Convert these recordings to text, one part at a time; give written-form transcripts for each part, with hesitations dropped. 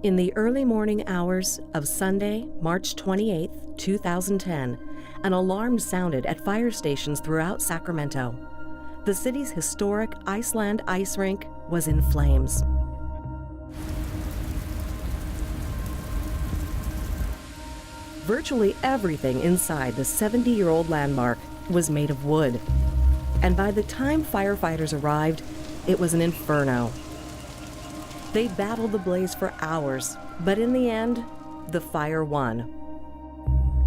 In the early morning hours of Sunday, March 28, 2010, an alarm sounded at fire stations throughout Sacramento. The city's historic Iceland Ice Rink was in flames. Virtually everything inside the 70-year-old landmark was made of wood. And by the time firefighters arrived, it was an inferno. They battled the blaze for hours, but in the end, the fire won.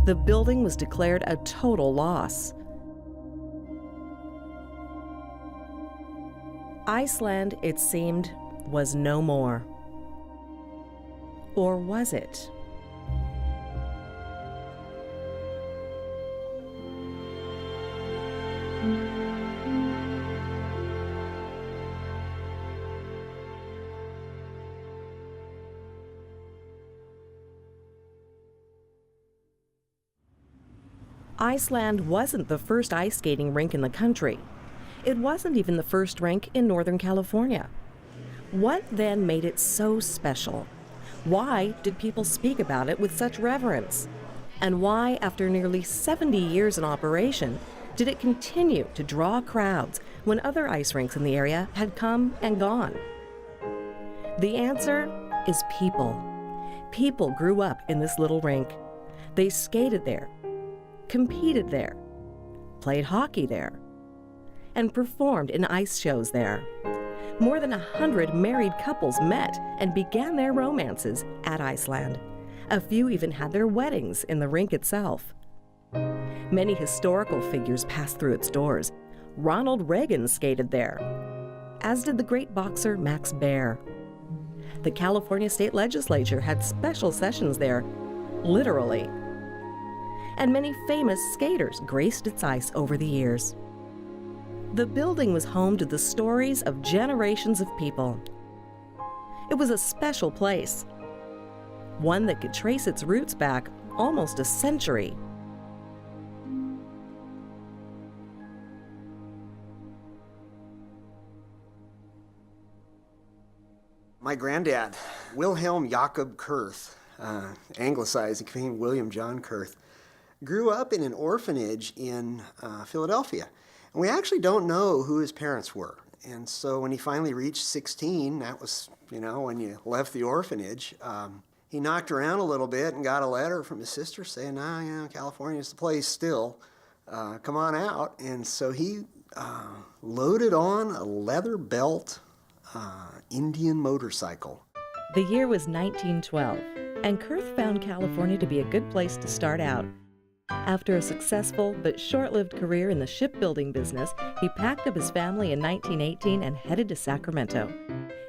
The building was declared a total loss. Iceland, it seemed, was no more. Or was it? Iceland wasn't the first ice skating rink in the country. It wasn't even the first rink in Northern California. What then made it so special? Why did people speak about it with such reverence? And why, after nearly 70 years in operation, did it continue to draw crowds when other ice rinks in the area had come and gone? The answer is people. People grew up in this little rink. They skated there, competed there, played hockey there, and performed in ice shows there. More than 100 married couples met and began their romances at Iceland. A few even had their weddings in the rink itself. Many historical figures passed through its doors. Ronald Reagan skated there, as did the great boxer Max Baer. The California State Legislature had special sessions there, literally. And many famous skaters graced its ice over the years. The building was home to the stories of generations of people. It was a special place, one that could trace its roots back almost a century. My granddad, Wilhelm Jakob Kurth, anglicized, he became William John Kurth, grew up in an orphanage in Philadelphia. And we actually don't know who his parents were. And so when he finally reached 16, that was, when you left the orphanage, he knocked around a little bit and got a letter from his sister saying, California's the place still. Come on out. And so he loaded on a leather belt Indian motorcycle. The year was 1912, and Kurth found California to be a good place to start out. After a successful but short-lived career in the shipbuilding business, he packed up his family in 1918 and headed to Sacramento.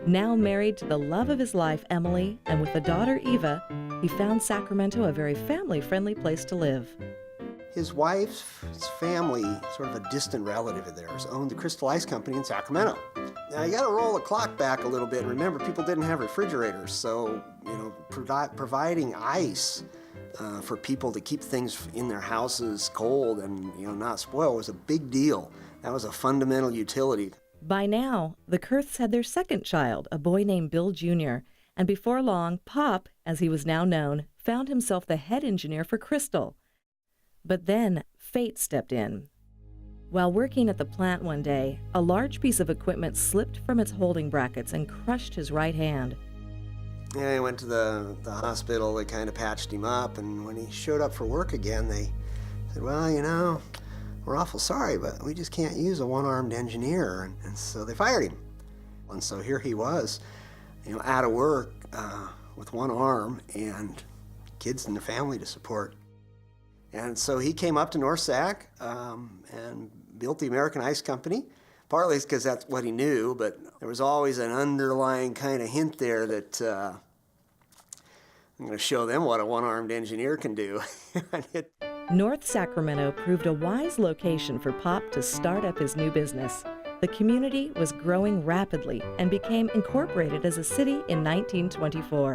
Now married to the love of his life, Emily, and with a daughter, Eva, he found Sacramento a very family-friendly place to live. His wife's family, sort of a distant relative of theirs, owned the Crystal Ice Company in Sacramento. Now, you got to roll the clock back a little bit. Remember, people didn't have refrigerators, so, providing ice for people to keep things in their houses cold and, not spoil was a big deal. That was a fundamental utility. By now, the Kurths had their second child, a boy named Bill Jr., and before long, Pop, as he was now known, found himself the head engineer for Crystal. But then, fate stepped in. While working at the plant one day, a large piece of equipment slipped from its holding brackets and crushed his right hand. Yeah, he went to the hospital. They kind of patched him up, and when he showed up for work again, they said, well, we're awful sorry, but we just can't use a one-armed engineer, and so they fired him. And so here he was, out of work with one arm and kids and the family to support. And so he came up to North Sac and built the American Ice Company. Partly it's because that's what he knew, but there was always an underlying kind of hint there that I'm going to show them what a one-armed engineer can do. North Sacramento proved a wise location for Pop to start up his new business. The community was growing rapidly and became incorporated as a city in 1924.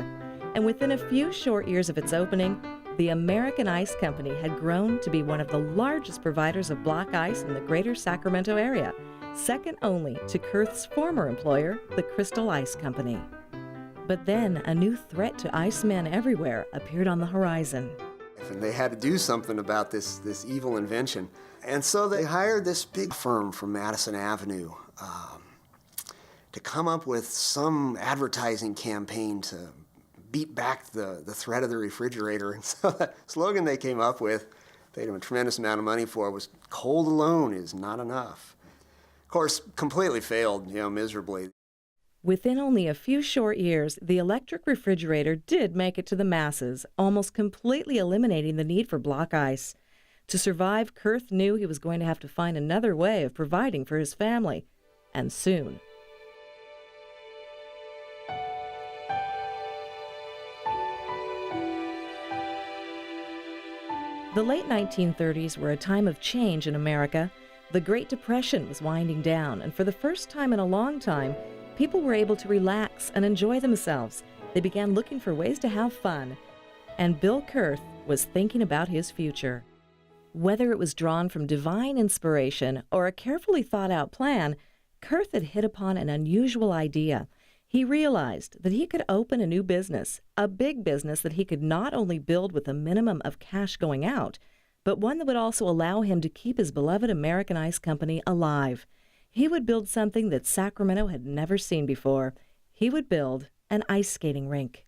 And within a few short years of its opening, the American Ice Company had grown to be one of the largest providers of block ice in the greater Sacramento area, second only to Kurth's former employer, the Crystal Ice Company. But then a new threat to icemen everywhere appeared on the horizon. And they had to do something about this evil invention. And so they hired this big firm from Madison Avenue to come up with some advertising campaign to beat back the threat of the refrigerator. And so that slogan they came up with, paid them a tremendous amount of money for, was "Cold alone is not enough." Of course, completely failed, miserably. Within only a few short years, the electric refrigerator did make it to the masses, almost completely eliminating the need for block ice. To survive, Kurth knew he was going to have to find another way of providing for his family, and soon. The late 1930s were a time of change in America. The Great Depression was winding down, and for the first time in a long time, people were able to relax and enjoy themselves. They began looking for ways to have fun, and Bill Kurth was thinking about his future. Whether it was drawn from divine inspiration or a carefully thought-out plan, Kurth had hit upon an unusual idea. He realized that he could open a new business, a big business that he could not only build with a minimum of cash going out, but one that would also allow him to keep his beloved American Ice Company alive. He would build something that Sacramento had never seen before. He would build an ice skating rink.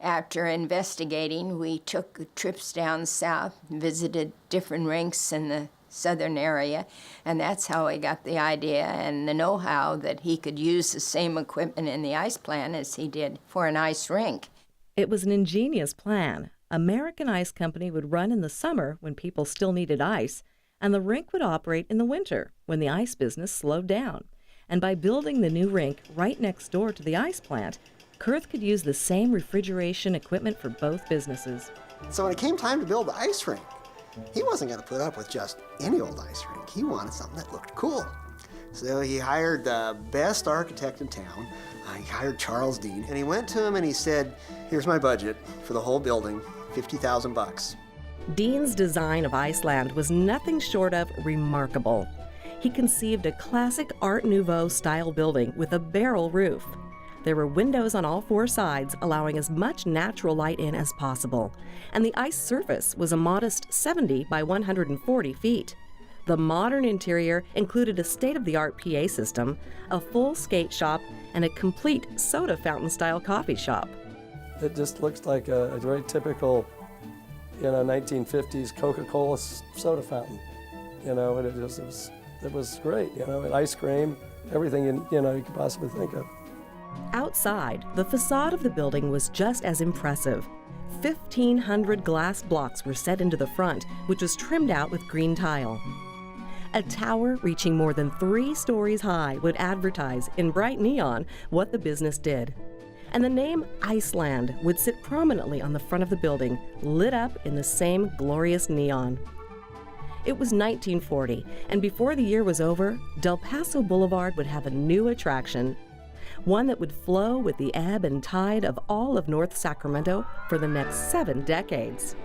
After investigating, we took trips down south, visited different rinks in the southern area, and that's how we got the idea and the know-how that he could use the same equipment in the ice plant as he did for an ice rink. It was an ingenious plan. American Ice Company would run in the summer when people still needed ice, and the rink would operate in the winter when the ice business slowed down. And by building the new rink right next door to the ice plant, Kurth could use the same refrigeration equipment for both businesses. So when it came time to build the ice rink, he wasn't going to put up with just any old ice rink. He wanted something that looked cool. So he hired the best architect in town. He hired Charles Dean, and he went to him and he said, "Here's my budget for the whole building, $50,000. Dean's design of Iceland was nothing short of remarkable. He conceived a classic Art Nouveau style building with a barrel roof. There were windows on all four sides, allowing as much natural light in as possible, and the ice surface was a modest 70 by 140 feet. The modern interior included a state-of-the-art PA system, a full skate shop, and a complete soda fountain-style coffee shop. It just looks like a very typical, 1950s Coca-Cola soda fountain. And it was great. Ice cream, everything you could possibly think of. Outside, the facade of the building was just as impressive. 1,500 glass blocks were set into the front, which was trimmed out with green tile. A tower reaching more than 3 stories high would advertise in bright neon what the business did. And the name Iceland would sit prominently on the front of the building, lit up in the same glorious neon. It was 1940, and before the year was over, Del Paso Boulevard would have a new attraction, one that would flow with the ebb and tide of all of North Sacramento for the next 7 decades.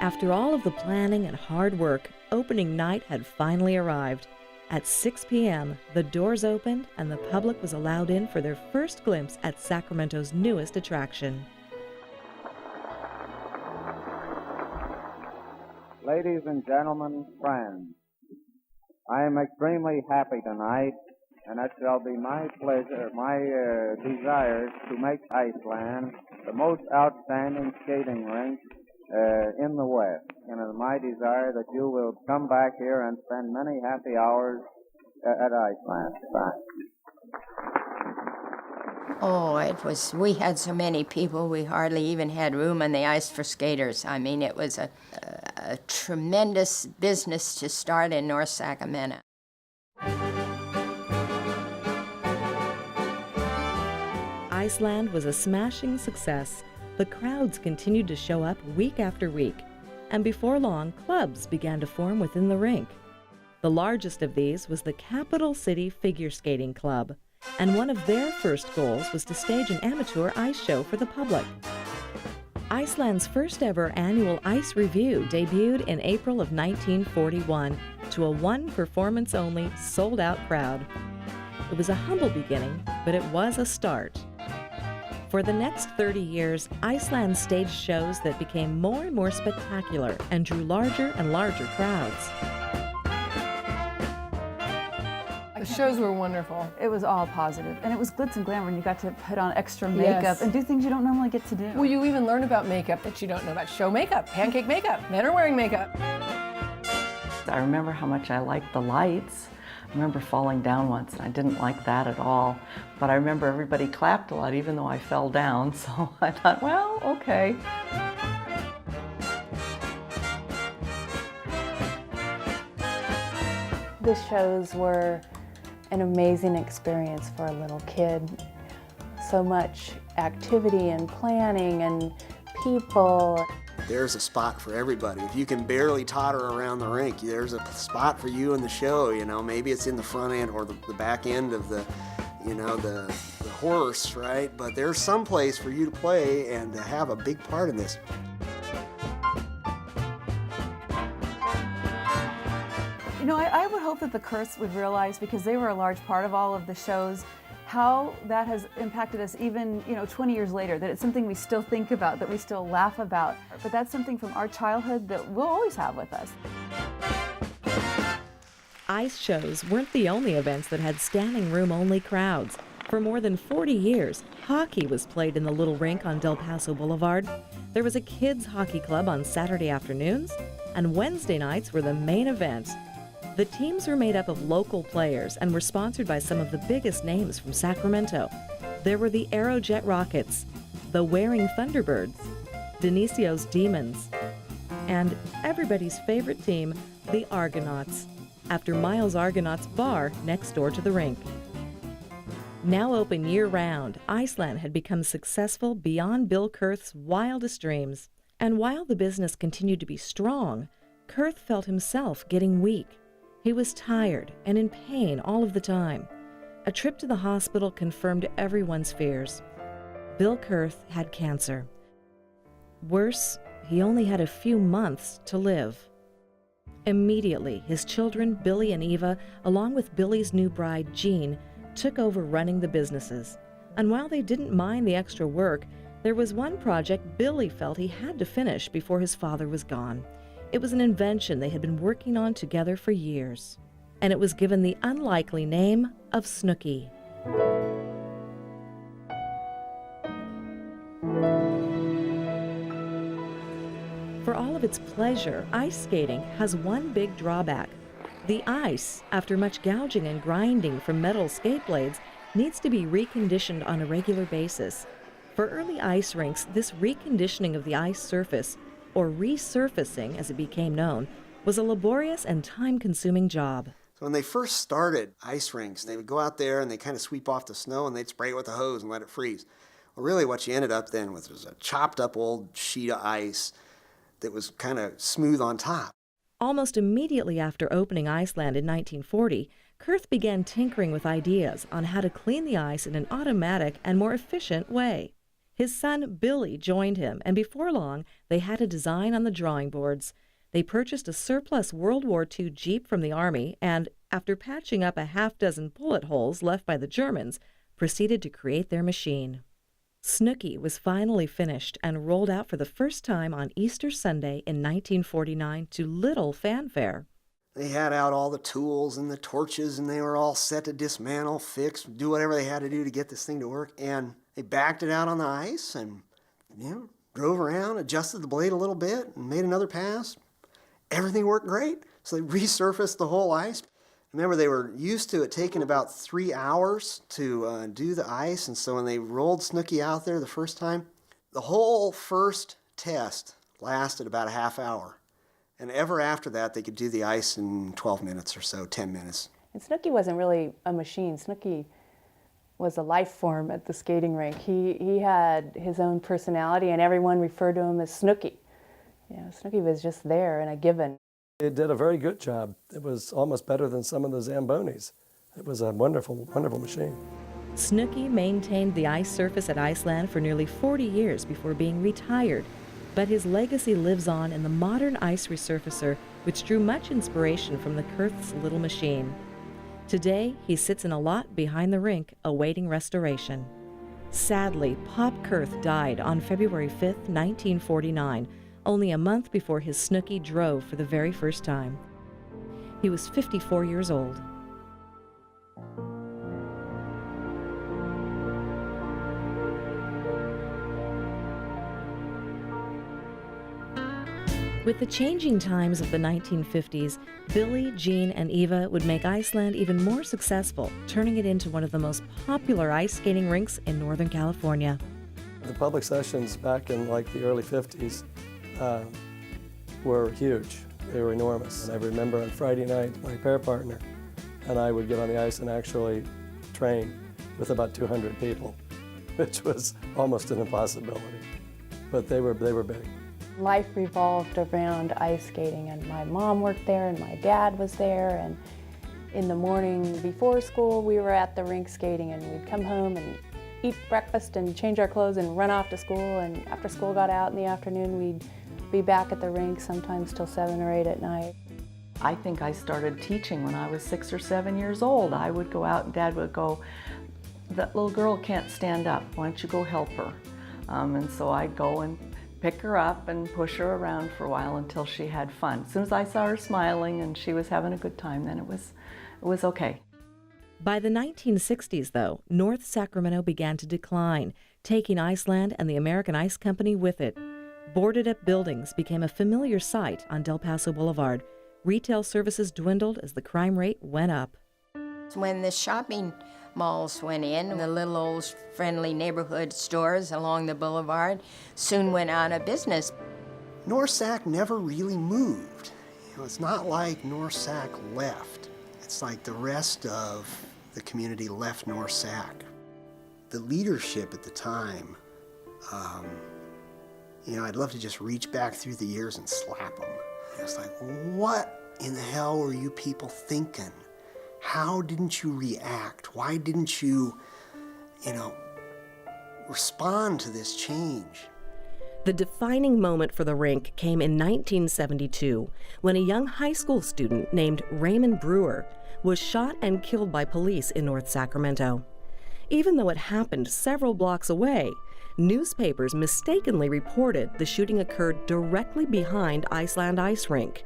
After all of the planning and hard work, opening night had finally arrived. At 6 p.m., the doors opened and the public was allowed in for their first glimpse at Sacramento's newest attraction. Ladies and gentlemen, friends, I am extremely happy tonight, and it shall be my pleasure, my desire to make Iceland the most outstanding skating rink in the West. And it is my desire that you will come back here and spend many happy hours at Iceland. Oh, we had so many people, we hardly even had room on the ice for skaters. I mean, it was a tremendous business to start in North Sacramento. Iceland was a smashing success. The crowds continued to show up week after week, and before long, clubs began to form within the rink. The largest of these was the Capital City Figure Skating Club, and one of their first goals was to stage an amateur ice show for the public. Iceland's first ever annual Ice Review debuted in April of 1941 to a one performance only, sold out crowd. It was a humble beginning, but it was a start. For the next 30 years, Iceland staged shows that became more and more spectacular and drew larger and larger crowds. The shows were wonderful. It was all positive, and it was glitz and glamour, and you got to put on extra makeup Yes. and do things you don't normally get to do. Well, you even learn about makeup that you don't know about. Show makeup, pancake makeup, men are wearing makeup. I remember how much I liked the lights. I remember falling down once, and I didn't like that at all. But I remember everybody clapped a lot, even though I fell down, so I thought, well, okay. The shows were an amazing experience for a little kid. So much activity and planning and people. There's a spot for everybody. If you can barely totter around the rink, there's a spot for you in the show, you know. Maybe it's in the front end or the back end of the, you know, the horse, right? But there's some place for you to play and to have a big part in this. You know, I would hope that the Kurths would realize, because they were a large part of all of the shows, how that has impacted us even, 20 years later, that it's something we still think about, that we still laugh about. But that's something from our childhood that we'll always have with us. Ice shows weren't the only events that had standing room only crowds. For more than 40 years, hockey was played in the little rink on Del Paso Boulevard. There was a kids' hockey club on Saturday afternoons, and Wednesday nights were the main event. The teams were made up of local players and were sponsored by some of the biggest names from Sacramento. There were the Aerojet Rockets, the Waring Thunderbirds, Denisio's Demons, and everybody's favorite team, the Argonauts, after Miles Argonaut's bar next door to the rink. Now open year-round, Iceland had become successful beyond Bill Kurth's wildest dreams. And while the business continued to be strong, Kurth felt himself getting weak. He was tired and in pain all of the time. A trip to the hospital confirmed everyone's fears. Bill Kurth had cancer. Worse, he only had a few months to live. Immediately, his children, Billy and Eva, along with Billy's new bride, Jean, took over running the businesses. And while they didn't mind the extra work, there was one project Billy felt he had to finish before his father was gone. It was an invention they had been working on together for years, and it was given the unlikely name of Snooki. For all of its pleasure, ice skating has one big drawback. The ice, after much gouging and grinding from metal skate blades, needs to be reconditioned on a regular basis. For early ice rinks, this reconditioning of the ice surface, or resurfacing as it became known, was a laborious and time-consuming job. So when they first started ice rinks, they would go out there and they kind of sweep off the snow and they'd spray it with a hose and let it freeze. Well, really what you ended up then with was a chopped up old sheet of ice that was kind of smooth on top. Almost immediately after opening Iceland in 1940, Kurth began tinkering with ideas on how to clean the ice in an automatic and more efficient way. His son, Billy, joined him, and before long, they had a design on the drawing boards. They purchased a surplus World War II Jeep from the Army and, after patching up a half-dozen bullet holes left by the Germans, proceeded to create their machine. Snooki was finally finished and rolled out for the first time on Easter Sunday in 1949 to little fanfare. They had out all the tools and the torches, and they were all set to dismantle, fix, do whatever they had to do to get this thing to work. And they backed it out on the ice and, drove around, adjusted the blade a little bit, and made another pass. Everything worked great. So they resurfaced the whole ice. Remember, they were used to it taking about 3 hours to do the ice, and so when they rolled Snooki out there the first time, the whole first test lasted about a half hour. And ever after that, they could do the ice in 12 minutes or so, 10 minutes. And Snooki wasn't really a machine. Snooki was a life form at the skating rink. He had his own personality, and everyone referred to him as Snooki. Snooki was just there and a given. It did a very good job. It was almost better than some of the Zambonis. It was a wonderful, wonderful machine. Snooki maintained the ice surface at Iceland for nearly 40 years before being retired, but his legacy lives on in the modern ice resurfacer, which drew much inspiration from the Kurth's little machine. Today, he sits in a lot behind the rink awaiting restoration. Sadly, Pop Kurth died on February 5, 1949, only a month before his Snooki drove for the very first time. He was 54 years old. With the changing times of the 1950s, Billy, Jean, and Eva would make Iceland even more successful, turning it into one of the most popular ice skating rinks in Northern California. The public sessions back in like the early 50s were huge. They were enormous. And I remember on Friday night, my pair partner and I would get on the ice and actually train with about 200 people, which was almost an impossibility. But they were big. Life revolved around ice skating, and my mom worked there and my dad was there, and in the morning before school we were at the rink skating, and we'd come home and eat breakfast and change our clothes and run off to school, and after school got out in the afternoon we'd be back at the rink sometimes till 7 or 8 at night. I think I started teaching when I was 6 or 7 years old. I would go out and Dad would go, "That little girl can't stand up, why don't you go help her?" And so I'd go and pick her up and push her around for a while until she had fun. As soon as I saw her smiling and she was having a good time, then it was okay. By the 1960s, though, North Sacramento began to decline, taking Iceland and the American Ice Company with it. Boarded-up buildings became a familiar sight on Del Paso Boulevard. Retail services dwindled as the crime rate went up. When the shopping malls went in, the little old friendly neighborhood stores along the boulevard soon went out of business. North Sac never really moved. It's not like North Sac left. It's like the rest of the community left North Sac. The leadership at the time, I'd love to just reach back through the years and slap them. It's like, what in the hell were you people thinking? How didn't you react? Why didn't you, respond to this change? The defining moment for the rink came in 1972 when a young high school student named Raymond Brewer was shot and killed by police in North Sacramento. Even though it happened several blocks away, newspapers mistakenly reported the shooting occurred directly behind Iceland Ice Rink.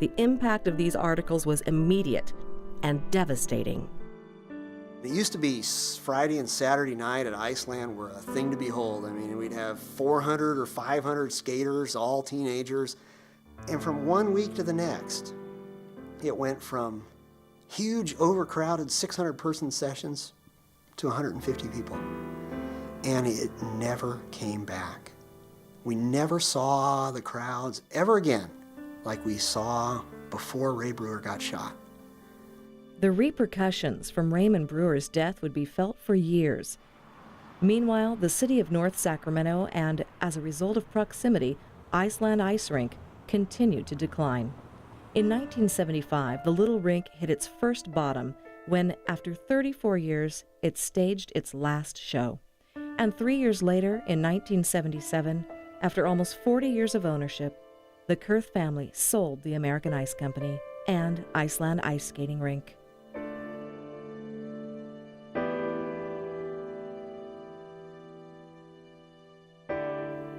The impact of these articles was immediate and devastating. It used to be Friday and Saturday night at Iceland were a thing to behold. I mean, we'd have 400 or 500 skaters, all teenagers, and from one week to the next, it went from huge, overcrowded 600-person sessions to 150 people. And it never came back. We never saw the crowds ever again like we saw before Ray Brewer got shot. The repercussions from Raymond Brewer's death would be felt for years. Meanwhile, the city of North Sacramento and, as a result of proximity, Iceland Ice Rink continued to decline. In 1975, the little rink hit its first bottom when, after 34 years, it staged its last show. And 3 years later, in 1977, after almost 40 years of ownership, the Kurth family sold the American Ice Company and Iceland Ice Skating Rink.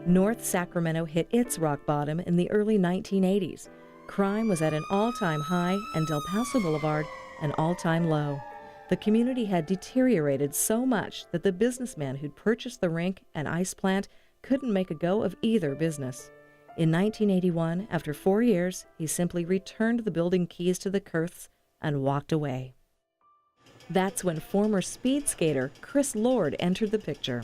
North Sacramento hit its rock bottom in the early 1980s. Crime was at an all-time high and Del Paso Boulevard an all-time low. The community had deteriorated so much that the businessman who'd purchased the rink and ice plant couldn't make a go of either business. In 1981, after 4 years, he simply returned the building keys to the Kurths and walked away. That's when former speed skater Chris Lord entered the picture.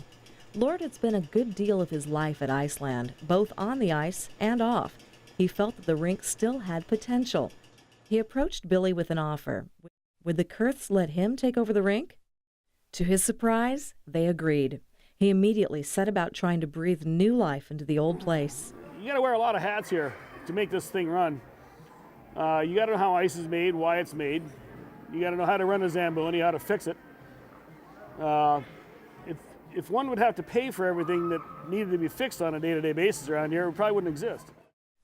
Lord had spent a good deal of his life at Iceland, both on the ice and off. He felt that the rink still had potential. He approached Billy with an offer. Would the Kurths let him take over the rink? To his surprise, they agreed. He immediately set about trying to breathe new life into the old place. You gotta wear a lot of hats here to make this thing run. You gotta know how ice is made, why it's made. You gotta know how to run a Zamboni, how to fix it. If one would have to pay for everything that needed to be fixed on a day-to-day basis around here, it probably wouldn't exist.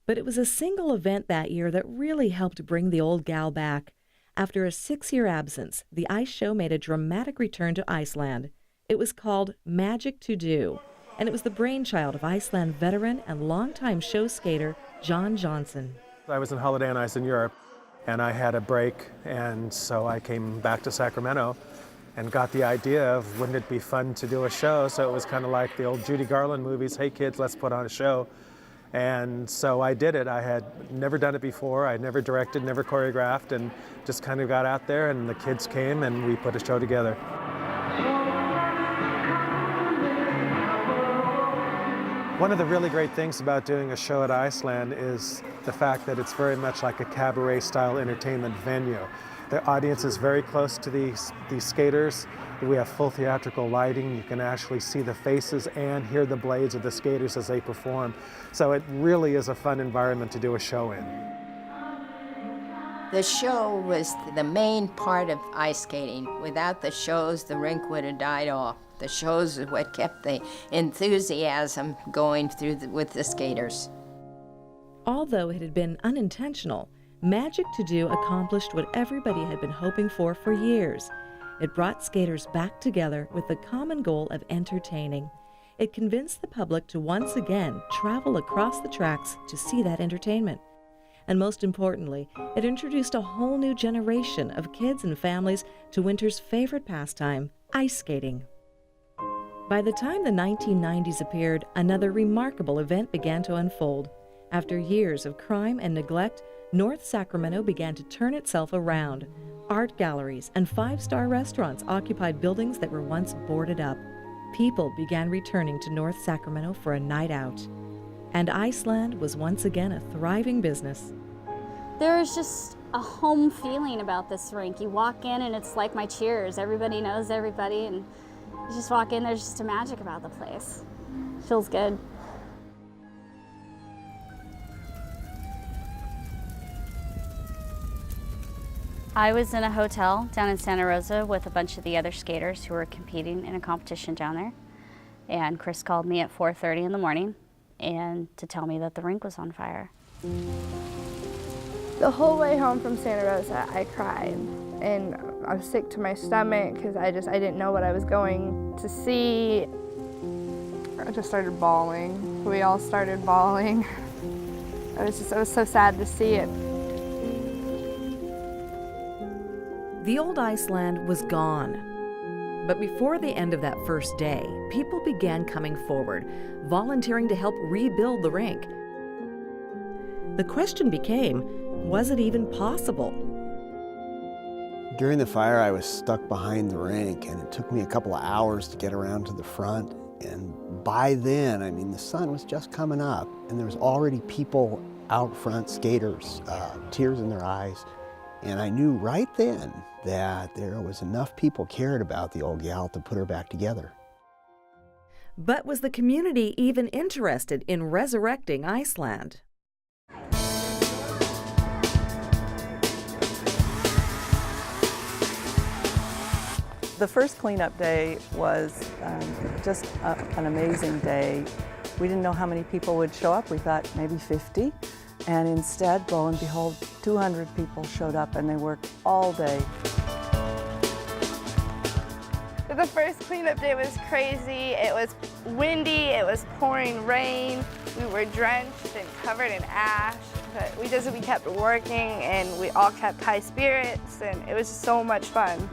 But it was a single event that year that really helped bring the old gal back. After a 6-year absence, the ice show made a dramatic return to Iceland. It was called Magic to Do, and it was the brainchild of Iceland veteran and longtime show skater John Johnson. I was in Holiday on Ice in Europe, and I had a break, and so I came back to Sacramento and got the idea of wouldn't it be fun to do a show. So it was kind of like the old Judy Garland movies, hey kids, let's put on a show. And so I did it. I had never done it before. I never directed, never choreographed, and just kind of got out there, and the kids came and we put a show together. One of the really great things about doing a show at Iceland is the fact that it's very much like a cabaret-style entertainment venue. The audience is very close to these skaters. We have full theatrical lighting. You can actually see the faces and hear the blades of the skaters as they perform. So it really is a fun environment to do a show in. The show was the main part of ice skating. Without the shows, the rink would have died off. The shows is what kept the enthusiasm going with the skaters. Although it had been unintentional, Magic to Do accomplished what everybody had been hoping for years. It brought skaters back together with the common goal of entertaining. It convinced the public to once again travel across the tracks to see that entertainment. And most importantly, it introduced a whole new generation of kids and families to winter's favorite pastime, ice skating. By the time the 1990s appeared, another remarkable event began to unfold. After years of crime and neglect, North Sacramento began to turn itself around. Art galleries and 5-star restaurants occupied buildings that were once boarded up. People began returning to North Sacramento for a night out. And Iceland was once again a thriving business. There's just a home feeling about this rink. You walk in and it's like my Cheers. Everybody knows everybody, and you just walk in, there's just a magic about the place. Feels good. I was in a hotel down in Santa Rosa with a bunch of the other skaters who were competing in a competition down there. And Chris called me at 4:30 in the morning and to tell me that the rink was on fire. The whole way home from Santa Rosa, I cried. And I was sick to my stomach because I didn't know what I was going to see. I just started bawling. We all started bawling. It was so sad to see it. The old Iceland was gone. But before the end of that first day, people began coming forward, volunteering to help rebuild the rink. The question became, was it even possible? During the fire, I was stuck behind the rink, and it took me a couple of hours to get around to the front. And by then, I mean, the sun was just coming up, and there was already people out front, skaters, tears in their eyes. And I knew right then that there was enough people cared about the old gal to put her back together. But was the community even interested in resurrecting Iceland? The first cleanup day was just an amazing day. We didn't know how many people would show up. We thought maybe 50. And instead, lo and behold, 200 people showed up, and they worked all day. The first cleanup day was crazy. It was windy, it was pouring rain. We were drenched and covered in ash, but we kept working, and we all kept high spirits, and it was so much fun.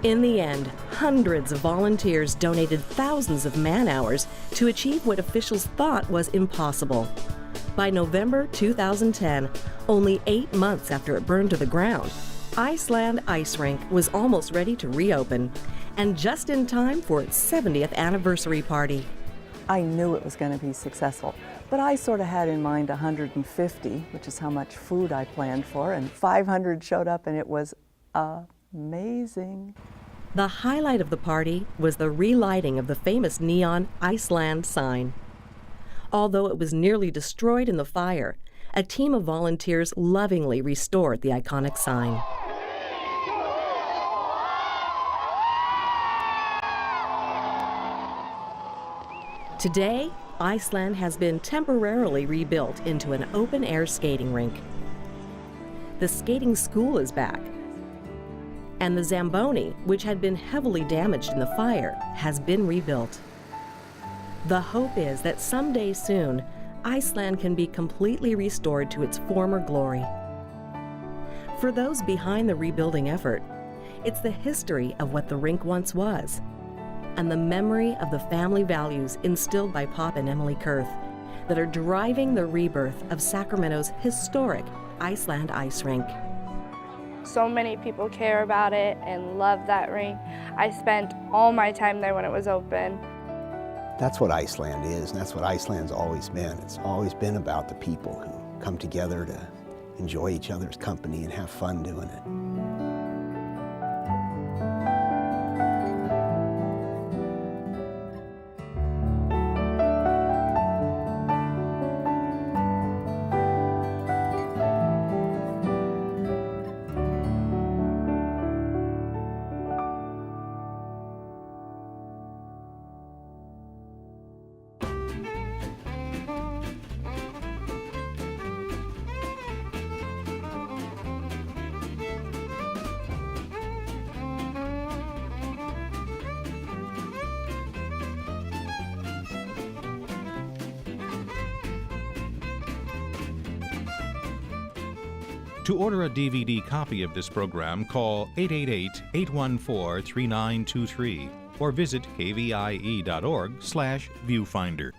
In the end, hundreds of volunteers donated thousands of man-hours to achieve what officials thought was impossible. By November 2010, only 8 months after it burned to the ground, Iceland Ice Rink was almost ready to reopen, and just in time for its 70th anniversary party. I knew it was going to be successful, but I sort of had in mind 150, which is how much food I planned for, and 500 showed up, and it was amazing. The highlight of the party was the relighting of the famous neon Iceland sign. Although it was nearly destroyed in the fire, a team of volunteers lovingly restored the iconic sign. Today, Iceland has been temporarily rebuilt into an open-air skating rink. The skating school is back, and the Zamboni, which had been heavily damaged in the fire, has been rebuilt. The hope is that someday soon, Iceland can be completely restored to its former glory. For those behind the rebuilding effort, it's the history of what the rink once was, and the memory of the family values instilled by Pop and Emily Kurth that are driving the rebirth of Sacramento's historic Iceland Ice Rink. So many people care about it and love that rink. I spent all my time there when it was open. That's what Iceland is, and that's what Iceland's always been. It's always been about the people who come together to enjoy each other's company and have fun doing it. To order a DVD copy of this program, call 888-814-3923 or visit kvie.org/viewfinder.